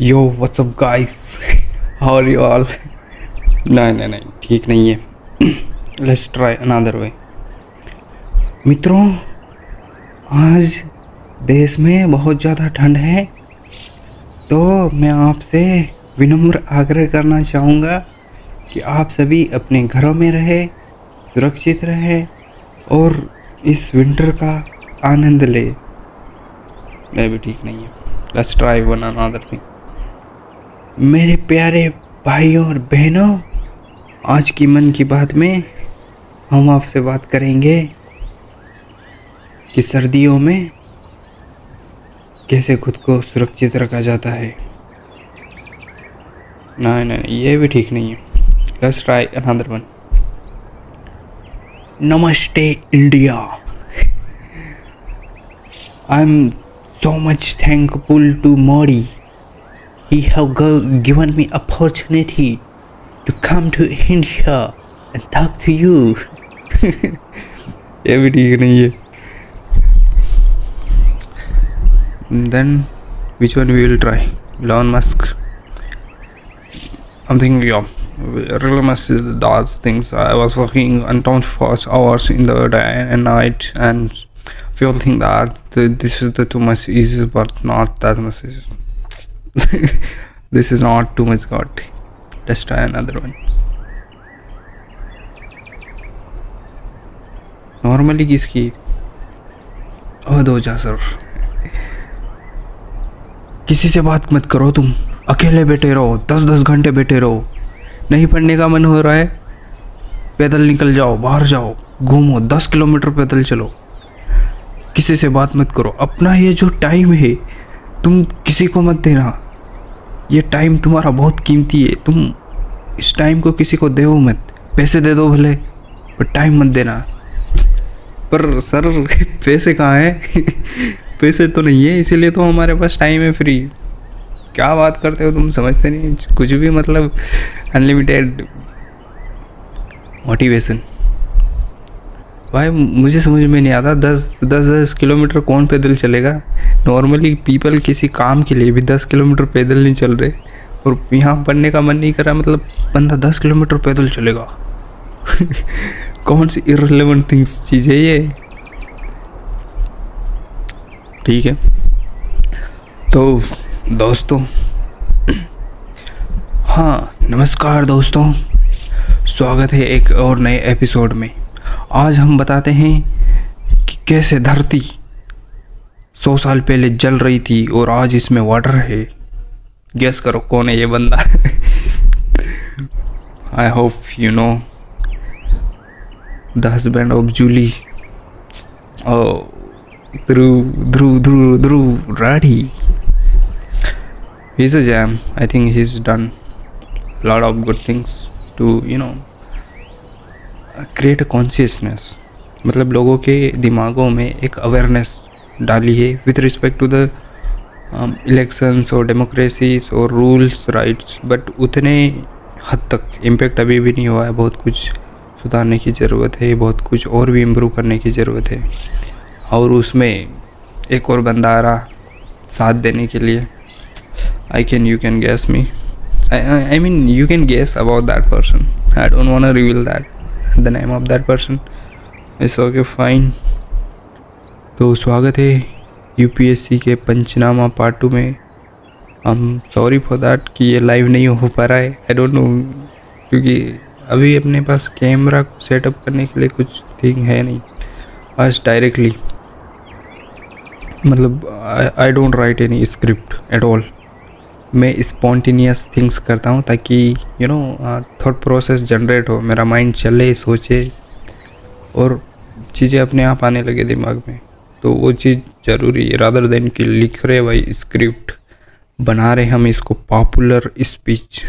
Yo what's up guys, how are you all? नहीं ठीक नहीं है। Let's try another way. मित्रों, आज देश में बहुत ज़्यादा ठंड है, तो मैं आपसे विनम्र आग्रह करना चाहूँगा कि आप सभी अपने घरों में रहें, सुरक्षित रहें और इस विंटर का आनंद लें। मैं भी ठीक नहीं है। Let's try one another thing. मेरे प्यारे भाइयों और बहनों, आज की मन की बात में हम आपसे बात करेंगे कि सर्दियों में कैसे खुद को सुरक्षित रखा जाता है। नहीं, ये भी ठीक नहीं है। Let's try another one. नमस्ते India. I am so much thankful to Modi. He have given me opportunity to come to India and talk to you. ये भी ठीक नहीं है। Then which one we will try? Elon Musk. I'm thinking, Elon Musk is those things. I was working uncounted hours in the day and night, and people think that this is the too much easy, but not that much easy. This is not too much God. Let's try another one. Normally किसकी दो जा sir. किसी से बात मत करो, तुम अकेले बैठे रहो, 10-10 घंटे बैठे रहो। नहीं पढ़ने का मन हो रहा है, पैदल निकल जाओ, बाहर जाओ, घूमो, 10 किलोमीटर पैदल चलो। किसी से बात मत करो। अपना ये जो टाइम है तुम किसी को मत देना। ये टाइम तुम्हारा बहुत कीमती है। तुम इस टाइम को किसी को दो मत। पैसे दे दो भले, पर टाइम मत देना। पर सर पैसे कहाँ हैं? पैसे तो नहीं है, इसीलिए तो हमारे पास टाइम है फ्री। क्या बात करते हो तुम, समझते नहीं कुछ भी। मतलब अनलिमिटेड मोटिवेशन। भाई मुझे समझ में नहीं आता, 10 किलोमीटर कौन पैदल चलेगा? नॉर्मली पीपल किसी काम के लिए भी 10 किलोमीटर पैदल नहीं चल रहे, और यहाँ पढ़ने का मन नहीं कर रहा, मतलब बंदा 10 किलोमीटर पैदल चलेगा। कौन सी इररिलेवेंट थिंग्स चीज़ है ये। ठीक है, तो दोस्तों, हाँ नमस्कार दोस्तों, स्वागत है एक और नए एपिसोड में। आज हम बताते हैं कि कैसे धरती 100 साल पहले जल रही थी और आज इसमें वाटर है। गेस करो कौन है ये बंदा। I hope you know the husband of Julie, Dhruv Rathee. He's a jam. I think he's done a lot of good things to create a consciousness. मतलब लोगों के दिमागों में एक अवेयरनेस डाली है with respect to the elections और डेमोक्रेसीज और रूल्स राइट्स, बट उतने हद तक इम्पेक्ट अभी भी नहीं हुआ है। बहुत कुछ सुधारने की ज़रूरत है, बहुत कुछ और भी इम्प्रूव करने की ज़रूरत है। और उसमें एक और बंदा आ रहा साथ देने के लिए। you can guess me. I mean you can guess about that person. I don't want to reveal the name of that person. It's okay, fine. तो स्वागत है यूपीएससी के पंचनामा पार्ट 2 में। सॉरी फॉर दैट कि ये लाइव नहीं हो पा रहा है। आई डोंट नो, क्योंकि अभी अपने पास कैमरा को सेटअप करने के लिए कुछ थिंग है नहीं। आज डायरेक्टली, मतलब I don't write any script at all. मैं स्पॉन्टेनियस थिंग्स करता हूँ ताकि थॉट प्रोसेस जनरेट हो, मेरा माइंड चले, सोचे और चीज़ें अपने आप आने लगे दिमाग में। तो वो चीज़ ज़रूरी है, रादर देन कि लिख रहे भाई स्क्रिप्ट, बना रहे हम इसको popular speech.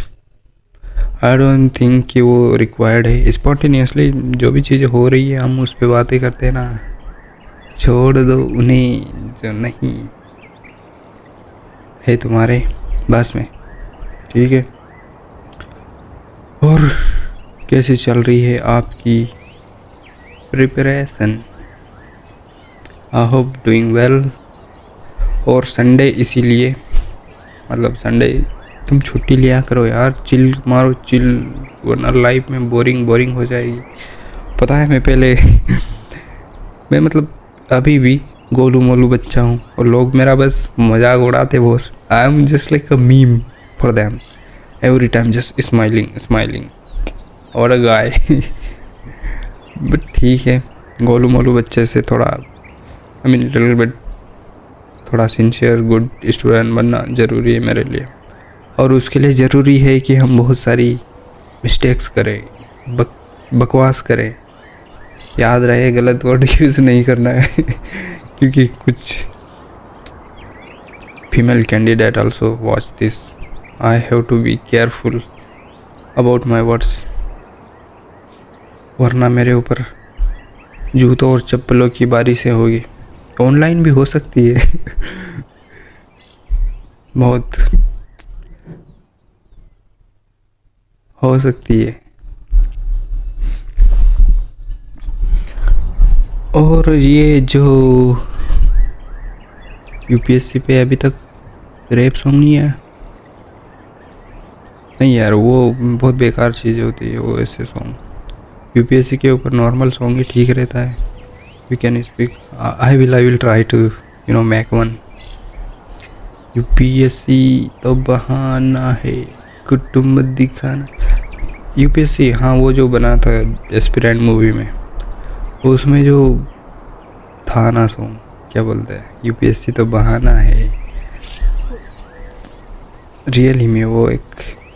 I don't think कि वो रिक्वायर्ड है। स्पॉन्टेनियसली जो भी चीज़ें हो रही है हम उस पर बातें करते हैं ना, छोड़ दो उन्हें जो नहीं है तुम्हारे बस में। ठीक है, और कैसी चल रही है आपकी preparation? I hope doing well. और संडे इसीलिए मतलब संडे तुम छुट्टी लिया करो यार, चिल मारो चिल, वरना लाइफ में बोरिंग हो जाएगी। पता है मैं पहले मैं मतलब अभी भी गोलू मोलू बच्चा हूँ और लोग मेरा बस मजाक उड़ाते boss. I am just like a meme for them, every time just smiling और अ गाय। बट ठीक है, गोलू मोलू बच्चे से थोड़ा आई मीन लिटिल बिट थोड़ा सिंसियर गुड स्टूडेंट बनना ज़रूरी है मेरे लिए, और उसके लिए ज़रूरी है कि हम बहुत सारी मिस्टेक्स करें, बकवास करें। याद रहे गलत वर्ड यूज़ नहीं करना है क्योंकि कुछ female candidate also watch this, I have to be careful about my words, वरना मेरे ऊपर जूतों और चप्पलों की बारिशें होगी। ऑनलाइन भी हो सकती है बहुत हो सकती है। और ये जो यूपीएससी पे अभी तक रैप सॉन्ग नहीं है, नहीं यार वो बहुत बेकार चीज़ होती है वो ऐसे सॉन्ग। यूपीएससी के ऊपर नॉर्मल सॉन्ग ही ठीक रहता है। We can speak, I will try to make one. UPSC तो बहाना है कुटुंब दिखाना। यूपीएससी हाँ, वो जो बना था एस्पिरेंट मूवी में, उसमें जो था ना सॉन्ग, क्या बोलते हैं, यूपीएससी तो बहाना है। रियली में वो एक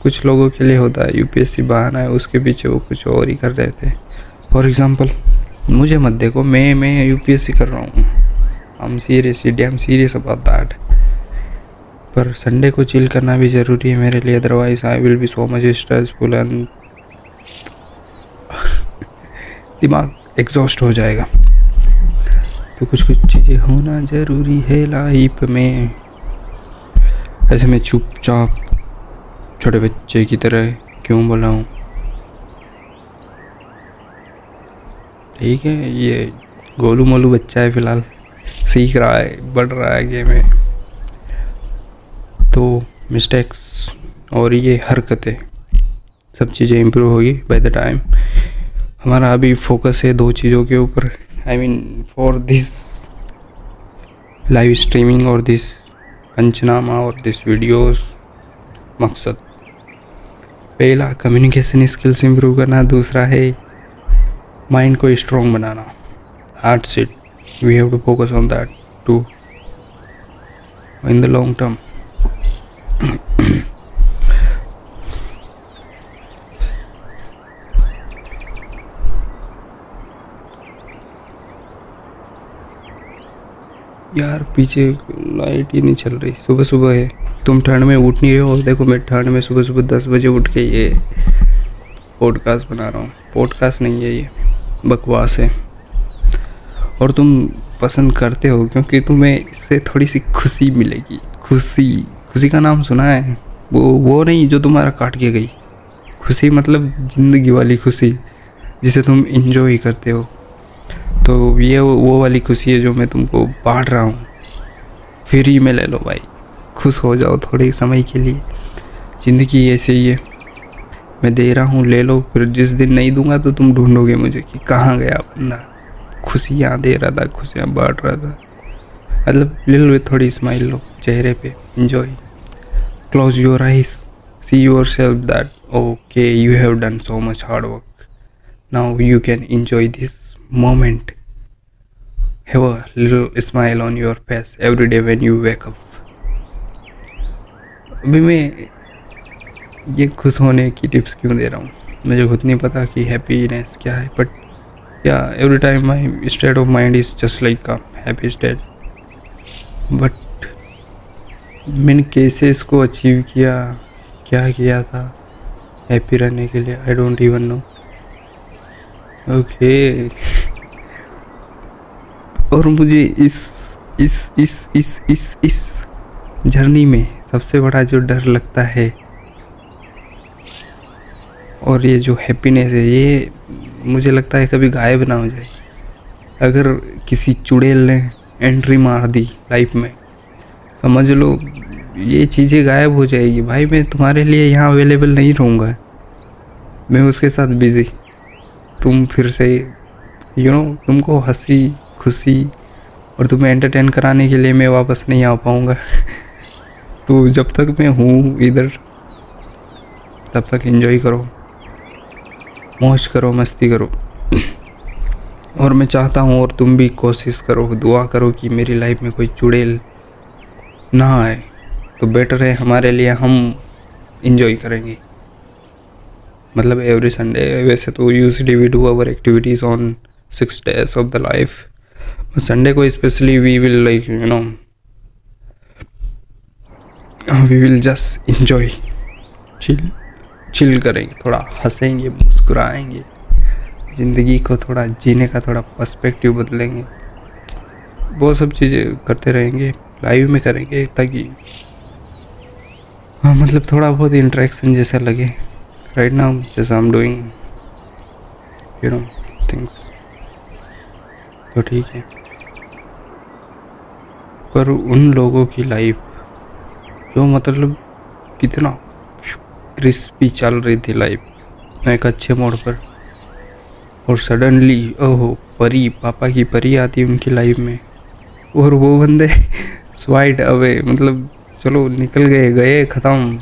कुछ लोगों के लिए होता है यूपीएससी बहाना है, उसके पीछे वो कुछ और ही कर रहे थे। फॉर एग्जांपल मुझे मत देखो, मैं यूपीएससी कर रहा हूँ, I am serious about that. पर संडे को चिल करना भी ज़रूरी है मेरे लिए, otherwise I will B so much stressful and दिमाग एग्जॉस्ट हो जाएगा। तो कुछ चीज़ें होना ज़रूरी है लाइफ में। ऐसे मैं चुपचाप छोटे बच्चे की तरह क्यों बोला हूँ, ठीक है। ये गोलू मोलू बच्चा है, फ़िलहाल सीख रहा है, बढ़ रहा है गेम में। तो मिस्टेक्स और ये हरकतें सब चीज़ें इम्प्रूव होगी बाय द टाइम। हमारा अभी फोकस है दो चीज़ों के ऊपर, I mean for this live streaming और दिस पंचनामा और दिस वीडियोस। मकसद पहला कम्युनिकेशन स्किल्स इम्प्रूव करना, दूसरा है माइंड को स्ट्रॉन्ग बनाना। That's it, we have to focus on that too in the long term. यार पीछे लाइट ही नहीं चल रही, सुबह सुबह है, तुम ठंड में उठ नहीं रहे हो। देखो मैं ठंड में सुबह सुबह 10 बजे उठ के ये पॉडकास्ट बना रहा हूँ। पॉडकास्ट नहीं है, ये बकवास है, और तुम पसंद करते हो क्योंकि तुम्हें इससे थोड़ी सी खुशी मिलेगी। खुशी का नाम सुना है? वो नहीं जो तुम्हारा काट के गई। खुशी मतलब ज़िंदगी वाली खुशी जिसे तुम इंजॉय करते हो। तो ये वो वाली खुशी है जो मैं तुमको बांट रहा हूँ। फ्री में ले लो भाई, खुश हो जाओ थोड़े समय के लिए। ज़िंदगी ऐसे ही है, मैं दे रहा हूँ, ले लो। फिर जिस दिन नहीं दूंगा तो तुम ढूंढोगे मुझे कि कहाँ गया बंदा, खुशियाँ दे रहा था, खुशियाँ बांट रहा था। मतलब लिटिल बिट थोड़ी स्माइल लो चेहरे पे, enjoy, close your eyes, see your self that okay you have done so much hard work, now you can enjoy this moment. Have a little smile on your face every day when you wake up. अभी मैं ये खुश होने की tips क्यों दे रहा हूँ, मुझे खुद नहीं पता कि हैप्पीनेस क्या है, बट या every time my state of mind is just like a happy state. But मैंने कैसे इसको अचीव किया, क्या किया था हैप्पी रहने के लिए, I don't even know. Okay और मुझे इस जर्नी में सबसे बड़ा जो डर लगता है और ये जो हैप्पीनेस है, ये मुझे लगता है कभी गायब ना हो जाए। अगर किसी चुड़ैल ने एंट्री मार दी लाइफ में, समझ लो ये चीज़ें गायब हो जाएगी भाई, मैं तुम्हारे लिए यहाँ अवेलेबल नहीं रहूँगा, मैं उसके साथ बिज़ी। तुम फिर से तुमको हंसी खुशी और तुम्हें एंटरटेन कराने के लिए मैं वापस नहीं आ पाऊँगा। तो जब तक मैं हूँ इधर तब तक एंजॉय करो, मौज करो, मस्ती करो। और मैं चाहता हूँ और तुम भी कोशिश करो, दुआ करो कि मेरी लाइफ में कोई चुड़ैल ना आए, तो बेटर है हमारे लिए, हम इंजॉय करेंगे। मतलब एवरी संडे, वैसे तो usually we do our activities on 6 days of the life, Sunday को specially we will like we will just enjoy, chill करेंगे, थोड़ा हंसेंगे, मुस्कुराएंगे, ज़िंदगी को थोड़ा जीने का थोड़ा पर्सपेक्टिव बदलेंगे, वो सब चीज़ें करते रहेंगे, लाइव में करेंगे, ताकि मतलब थोड़ा बहुत इंटरेक्शन जैसा लगे। राइट नाउ जैसा आई एम डूइंग थिंग्स, तो ठीक है। पर उन लोगों की लाइफ जो मतलब कितना क्रिस्पी चल रही थी लाइफ एक अच्छे मोड़ पर, और सडनली ओहो परी, पापा की परी आती उनकी लाइफ में, और वो बंदे स्वाइट अवे, मतलब चलो निकल गए ख़त्म।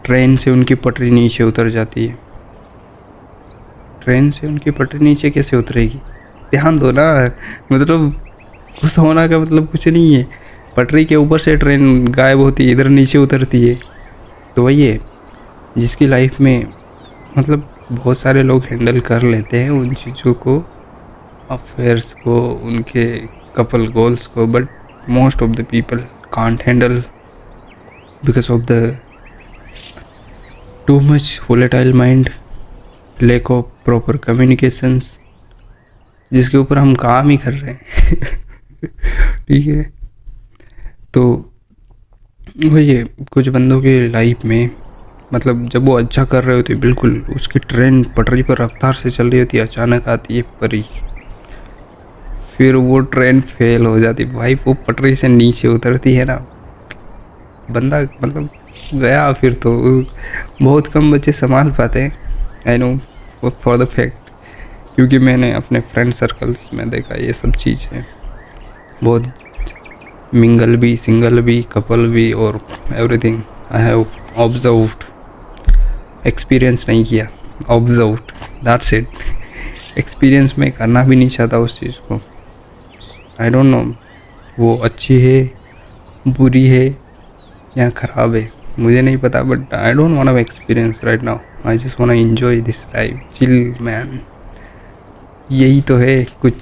ट्रेन से उनकी पटरी नीचे उतर जाती है। ट्रेन से उनकी पटरी नीचे कैसे उतरेगी, ध्यान दो ना, मतलब खुश होना का मतलब कुछ नहीं है। पटरी के ऊपर से ट्रेन गायब होती है, इधर नीचे उतरती है। तो वही है जिसकी लाइफ में मतलब बहुत सारे लोग हैंडल कर लेते हैं उन चीज़ों को, अफेयर्स को, उनके कपल गोल्स को, but most of the people can't handle because of the too much volatile mind, lack of proper communications, जिसके ऊपर हम काम ही कर रहे हैं। ठीक है, तो वही है कुछ बंदों की लाइफ में, मतलब जब वो अच्छा कर रहे होते बिल्कुल, उसकी ट्रेन पटरी पर रफ्तार से चल रही होती है, अचानक आती है परी, फिर वो ट्रेन फेल हो जाती भाई, वो पटरी से नीचे उतरती है ना, बंदा मतलब गया। फिर तो बहुत कम बच्चे संभाल पाते हैं, I know for the fact, क्योंकि मैंने अपने फ्रेंड सर्कल्स में देखा ये सब चीज़ें, बहुत मिंगल भी, सिंगल भी, कपल भी, और everything I have observed, experience नहीं किया, ऑब्जर्व्ड, दैट्स इट। एक्सपीरियंस में करना भी नहीं चाहता उस चीज़ को। आई डोंट नो वो अच्छी है, बुरी है या ख़राब है, मुझे नहीं पता, but I don't want to experience right now, I just want to enjoy this life, chill man. यही तो है कुछ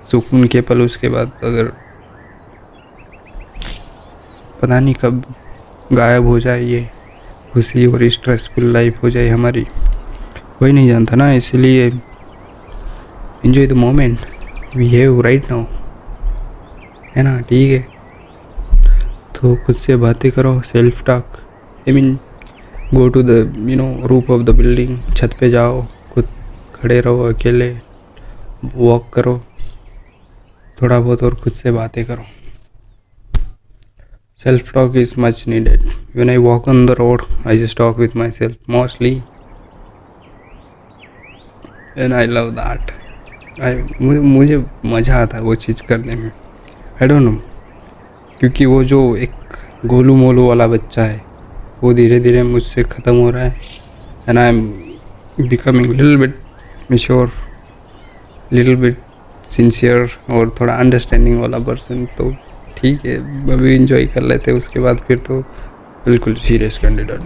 सुकून के पल, उसके बाद अगर पता नहीं कब गायब हो जाए ये खुशी और स्ट्रेसफुल लाइफ हो जाए हमारी, कोई नहीं जानता ना। इसलिए enjoy the moment we have right now, है ना, ठीक है। तो खुद से बातें करो, self talk, I mean go to the roof of the building, छत पे जाओ, खुद खड़े रहो अकेले, वॉक करो थोड़ा बहुत और खुद से बातें करो। Self talk is much needed. When I walk on the road I just talk with my self mostly, and I love that. मुझे मज़ा आता है वो चीज़ करने में, आई डोंट नो, क्योंकि वो जो एक गोलू मोलू वाला बच्चा है वो धीरे धीरे मुझसे ख़त्म हो रहा है, and I am becoming little bit mature, little bit sincere और थोड़ा अंडरस्टैंडिंग वाला पर्सन। तो ठीक है, अभी इंजॉय कर लेते हैं, उसके बाद फिर तो बिल्कुल सीरियस कैंडिडेट।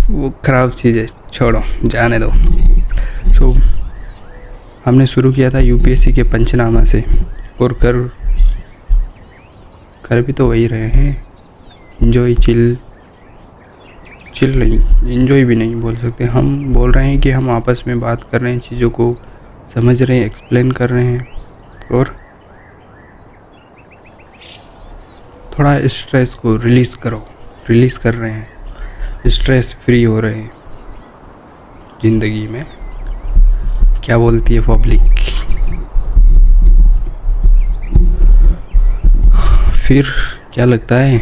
वो ख़राब चीज़ है, छोड़ो, जाने दो। सो हमने शुरू किया था यूपीएससी के पंचनामा से, और कर भी तो वही रहे हैं, इंजॉय, चिल नहीं, इंजॉय भी नहीं बोल सकते, हम बोल रहे हैं कि हम आपस में बात कर रहे हैं, चीज़ों को समझ रहे हैं, एक्सप्लेन कर रहे हैं, और थोड़ा स्ट्रेस को रिलीज़ कर रहे हैं, स्ट्रेस फ्री हो रहे हैं ज़िंदगी में। क्या बोलती है पब्लिक? फिर क्या लगता है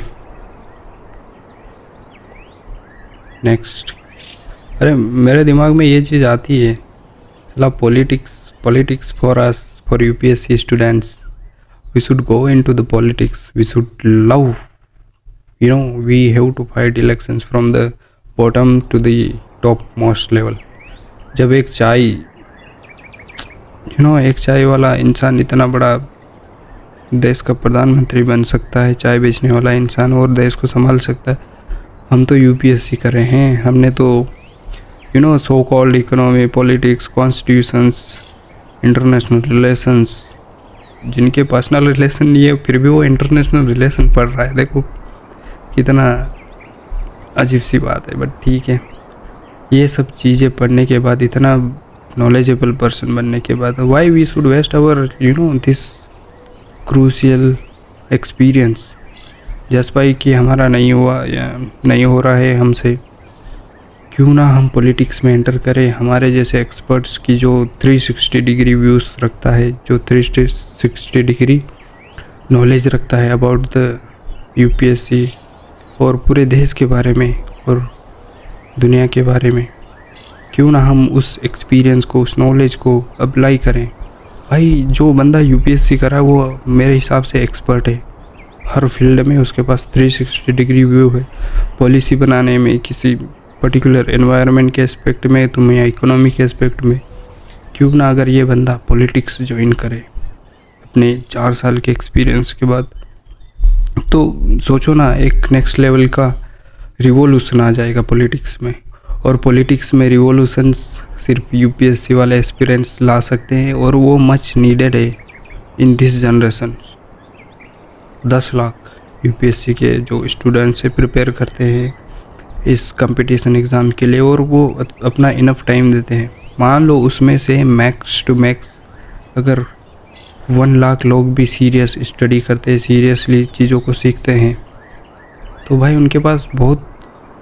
नेक्स्ट? अरे मेरे दिमाग में ये चीज़ आती है, मतलब politics for us, for UPSC students, we should go into the politics, we should love, we have to fight elections from the bottom to the top most level. जब एक चाय वाला इंसान इतना बड़ा देश का प्रधानमंत्री बन सकता है, चाय बेचने वाला इंसान, और देश को संभाल सकता है, हम तो यूपीएससी कर रहे हैं। हमने तो so called economy, politics, constitutions, international relations, जिनके पर्सनल रिलेशन नहीं है फिर भी वो इंटरनेशनल रिलेशन पढ़ रहा है। देखो कितना अजीब सी बात है, बट ठीक है। ये सब चीज़ें पढ़ने के बाद, इतना नॉलेजेबल पर्सन बनने के बाद, why we should waste our this crucial experience just by कि हमारा नहीं हुआ या नहीं हो रहा है हमसे। क्यों ना हम पॉलिटिक्स में एंटर करें, हमारे जैसे एक्सपर्ट्स की जो 360 डिग्री व्यूज़ रखता है, जो 360 डिग्री नॉलेज रखता है अबाउट द यूपीएससी और पूरे देश के बारे में और दुनिया के बारे में। क्यों ना हम उस एक्सपीरियंस को, उस नॉलेज को अप्लाई करें। भाई जो बंदा यूपीएससी करा वो मेरे हिसाब से एक्सपर्ट है हर फील्ड में, उसके पास 360 डिग्री व्यू है। पॉलिसी बनाने में, किसी पर्टिकुलर एनवायरनमेंट के एस्पेक्ट में, तुम्हें या इकोनॉमी के एस्पेक्ट में। क्यों ना अगर ये बंदा पॉलिटिक्स ज्वाइन करे अपने 4 साल के एक्सपीरियंस के बाद, तो सोचो ना एक नेक्स्ट लेवल का रिवॉल्यूशन आ जाएगा पॉलिटिक्स में। और पॉलिटिक्स में रिवॉल्यूशंस सिर्फ यूपीएससी वाले एस्पिरेंट्स ला सकते हैं, और वो मच नीडेड है in this generation. 10 lakh UPSC के जो स्टूडेंट्स से प्रिपेयर करते हैं इस कंपटीशन एग्ज़ाम के लिए, और वो अपना इनफ टाइम देते हैं। मान लो उसमें से मैक्स टू मैक्स अगर 1 लाख लोग भी सीरियस स्टडी करते हैं, सीरियसली चीज़ों को सीखते हैं, तो भाई उनके पास बहुत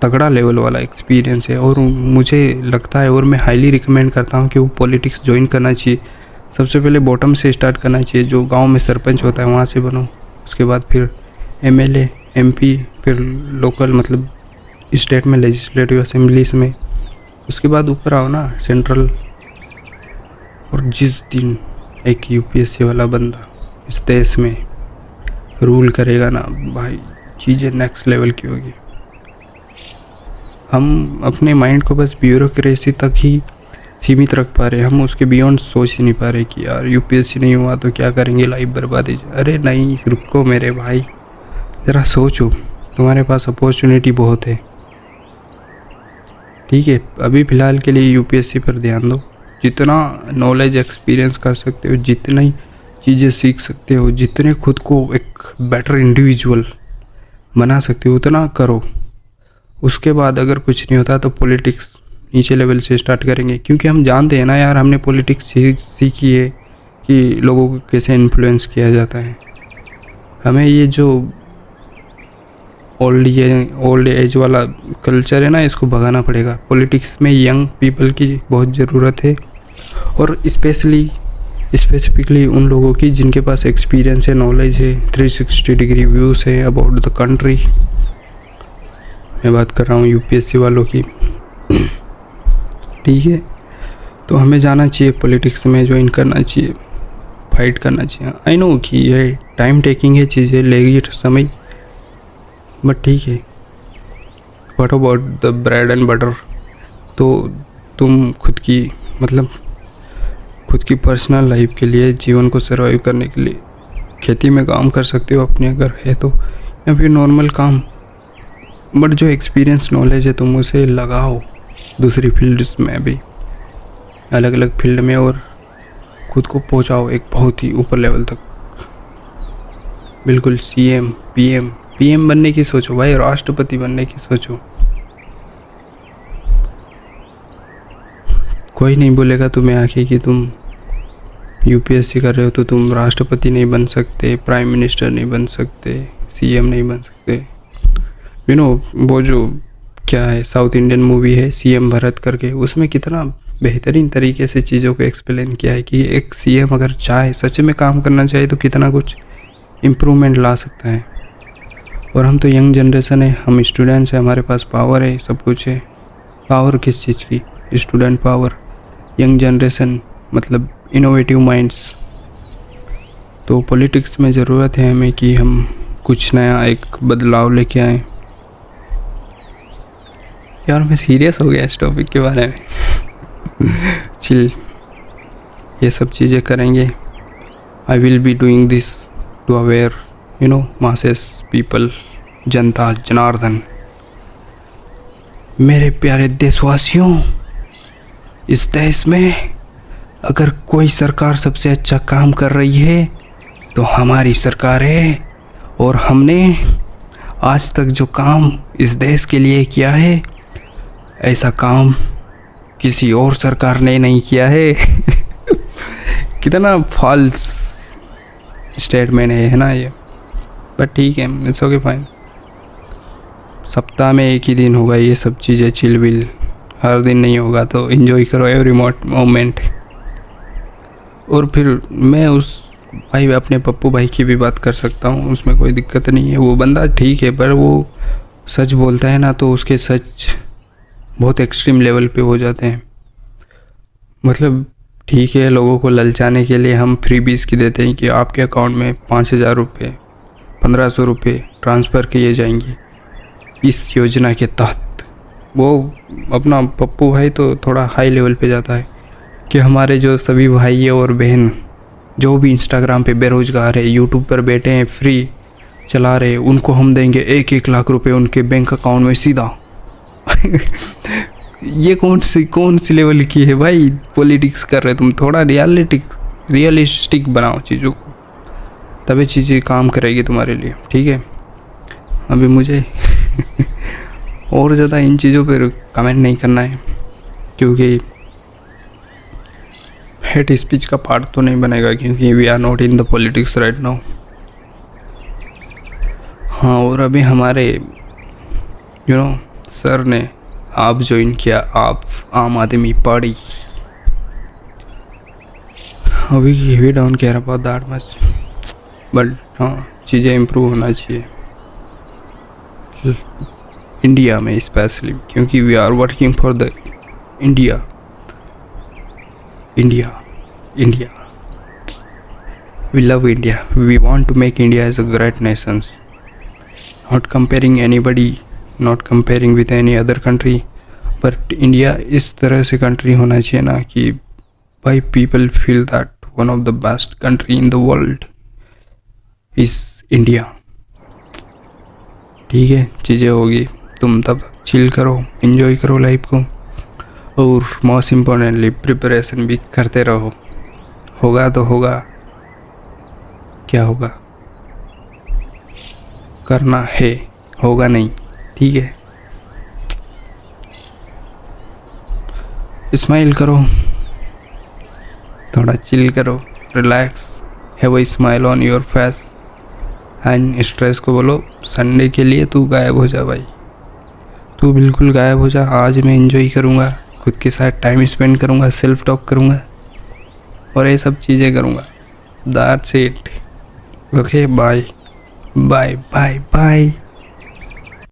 तगड़ा लेवल वाला एक्सपीरियंस है। और मुझे लगता है, और मैं हाईली रिकमेंड करता हूँ कि वो पॉलिटिक्स ज्वाइन करना चाहिए। सबसे पहले बॉटम से स्टार्ट करना चाहिए, जो गांव में सरपंच होता है वहाँ से बनो, उसके बाद फिर एमएलए, एमपी, फिर लोकल मतलब स्टेट में लेजिस्लेटिव असेंबलीज में, उसके बाद ऊपर आओ ना सेंट्रल। और जिस दिन एक यूपीएससी वाला बंदा इस देश में रूल करेगा ना भाई, चीज़ें नेक्स्ट लेवल की होगी। हम अपने माइंड को बस ब्यूरोक्रेसी तक ही सीमित रख पा रहे हैं, हम उसके बियॉन्ड सोच ही नहीं पा रहे कि यार यूपीएससी नहीं हुआ तो क्या करेंगे, लाइफ बर्बाद ही। अरे नहीं, रुको मेरे भाई, ज़रा सोचो, तुम्हारे पास अपॉर्चुनिटी बहुत है। ठीक है, अभी फ़िलहाल के लिए यूपीएससी पर ध्यान दो। जितना नॉलेज एक्सपीरियंस कर सकते हो, जितनी चीज़ें सीख सकते हो, जितने खुद को एक बेटर इंडिविजुअल बना सकते हो, उतना करो। उसके बाद अगर कुछ नहीं होता तो पॉलिटिक्स नीचे लेवल से स्टार्ट करेंगे, क्योंकि हम जानते हैं ना यार, हमने पॉलिटिक्स सीखी है कि लोगों को कैसे इन्फ्लुएंस किया जाता है। हमें ये जो ओल्ड एज वाला कल्चर है ना, इसको भगाना पड़ेगा। पॉलिटिक्स में यंग पीपल की बहुत ज़रूरत है, और स्पेसिफिकली उन लोगों की जिनके पास एक्सपीरियंस है, नॉलेज है, 360 डिग्री व्यूज़ है अबाउट द कंट्री। मैं बात कर रहा हूँ यूपीएससी वालों की। ठीक है, तो हमें जाना चाहिए पॉलिटिक्स में, ज्वाइन करना चाहिए, फाइट करना चाहिए। आई नो कि ये टाइम टेकिंग है, चीज़ें लेगी समय, बट ठीक है। What about the bread and butter? तो तुम खुद की पर्सनल लाइफ के लिए, जीवन को सर्वाइव करने के लिए खेती में काम कर सकते हो अपने अगर है तो, या फिर नॉर्मल काम। बट जो एक्सपीरियंस नॉलेज है तुम उसे लगाओ दूसरी फील्ड्स में भी, अलग अलग फील्ड में, और खुद को पहुंचाओ एक बहुत ही ऊपर लेवल तक। बिल्कुल सीएम, पीएम बनने की सोचो भाई, राष्ट्रपति बनने की सोचो। कोई नहीं बोलेगा तुम्हें आके कि तुम यूपीएससी कर रहे हो तो तुम राष्ट्रपति नहीं बन सकते, प्राइम मिनिस्टर नहीं बन सकते, सीएम नहीं बन सकते। वो जो क्या है, साउथ इंडियन मूवी है सीएम भरत करके, उसमें कितना बेहतरीन तरीके से चीज़ों को एक्सप्लेन किया है कि एक सीएम अगर चाहे, सच में काम करना चाहे, तो कितना कुछ इम्प्रूवमेंट ला सकता है। और हम तो यंग जनरेशन है, हम स्टूडेंट्स हैं, हमारे पास पावर है, सब कुछ है। पावर किस चीज़ की? स्टूडेंट पावर, यंग जनरेशन मतलब इनोवेटिव माइंड्स। तो पॉलिटिक्स में ज़रूरत है हमें कि हम कुछ नया एक बदलाव लेके आएँ। यार मैं सीरियस हो गया इस टॉपिक के बारे में। चिल, ये सब चीज़ें करेंगे। I will be doing this to aware masses people, जनता जनार्दन। मेरे प्यारे देशवासियों, इस देश में अगर कोई सरकार सबसे अच्छा काम कर रही है तो हमारी सरकार है। और हमने आज तक जो काम इस देश के लिए किया है, ऐसा काम किसी और सरकार ने नहीं किया है। कितना फॉल्स स्टेटमेंट है ना ये, बट ठीक है, इट्स ओके फाइन। सप्ताह में एक ही दिन होगा ये सब चीज़ें, चिल विल हर दिन नहीं होगा, तो इन्जॉय करो एवरी मोमेंट। और फिर मैं उस भाई अपने पप्पू भाई की भी बात कर सकता हूँ, उसमें कोई दिक्कत नहीं है। वो बंदा ठीक है, पर वो सच बोलता है ना, तो उसके सच बहुत एक्सट्रीम लेवल पे हो जाते हैं। मतलब ठीक है, लोगों को ललचाने के लिए हम फ्री बीज की देते हैं कि आपके अकाउंट में 5,000 रुपये 1,500 रुपये ट्रांसफ़र किए जाएंगे इस योजना के तहत। वो अपना पप्पू भाई तो थोड़ा हाई लेवल पे जाता है कि हमारे जो सभी भाई और बहन जो भी इंस्टाग्राम पे बेरोज़गार है, यूट्यूब पर बैठे हैं, फ्री चला रहे, उनको हम देंगे 1-1 लाख रुपए उनके बैंक अकाउंट में सीधा। ये कौन सी लेवल की है भाई पॉलिटिक्स कर रहे तुम? थोड़ा रियलिस्टिक बनाओ चीज़ों को, तभी चीज़ें काम करेगी तुम्हारे लिए, ठीक है। अभी मुझे और ज़्यादा इन चीज़ों पर कमेंट नहीं करना है, क्योंकि हेट स्पीच का पार्ट तो नहीं बनेगा, क्योंकि we are not in the politics right now. हाँ, और अभी हमारे सर ने आप ज्वाइन किया, आप आम आदमी पार्टी। अभी we don't care about that much, but हाँ, चीज़ें इम्प्रूव होना चाहिए इंडिया में स्पेशली, क्योंकि we are working for the India. We love India. We want to make India as a great nation. Not comparing anybody, not comparing with any other country, but India इस तरह से country होना चाहिए ना कि भाई people feel that one of the best country in the world is India. ठीक है, चीज़ें होगी, तुम तब चिल करो, enjoy करो लाइफ को, और मोस्ट इम्पोर्टेंटली प्रिपरेशन भी करते रहो। होगा तो होगा, क्या होगा करना है, होगा नहीं, ठीक है। स्माइल करो, थोड़ा चिल करो, relax, have a smile on your face, and stress को बोलो संडे के लिए तू गायब हो जा भाई, तू बिल्कुल गायब हो जा। आज मैं एंजॉय करूँगा, खुद के साथ टाइम स्पेंड करूँगा, सेल्फ टॉक करूँगा, और ये सब चीज़ें करूँगा। That's it. Okay, bye bye bye bye.